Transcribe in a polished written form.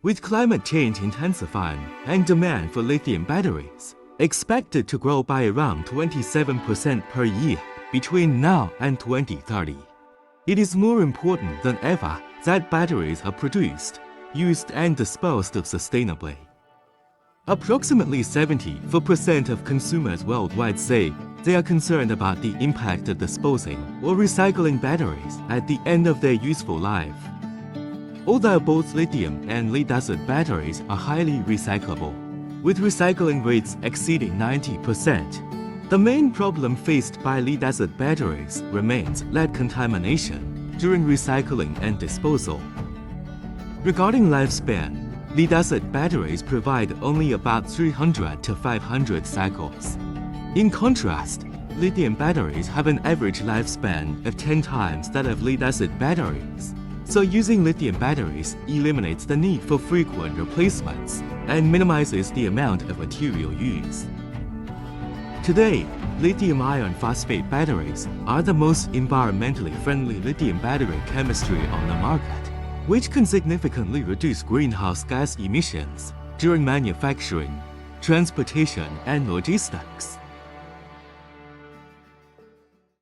With climate change intensifying and demand for lithium batteries expected to grow by around 27% per year between now and 2030, it is more important than ever that batteries are produced, used and disposed of sustainably. Approximately 74% of consumers worldwide say they are concerned about the impact of disposing or recycling batteries at the end of their useful life. Although both lithium and lead-acid batteries are highly recyclable, with recycling rates exceeding 90%, the main problem faced by lead-acid batteries remains lead contamination during recycling and disposal. Regarding lifespan, lead-acid batteries provide only about 300 to 500 cycles. In contrast, lithium batteries have an average lifespan of 10 times that of lead-acid batteries. So using lithium batteries eliminates the need for frequent replacements and minimizes the amount of material used. Today, lithium iron phosphate batteries are the most environmentally friendly lithium battery chemistry on the market, which can significantly reduce greenhouse gas emissions during manufacturing, transportation, and logistics.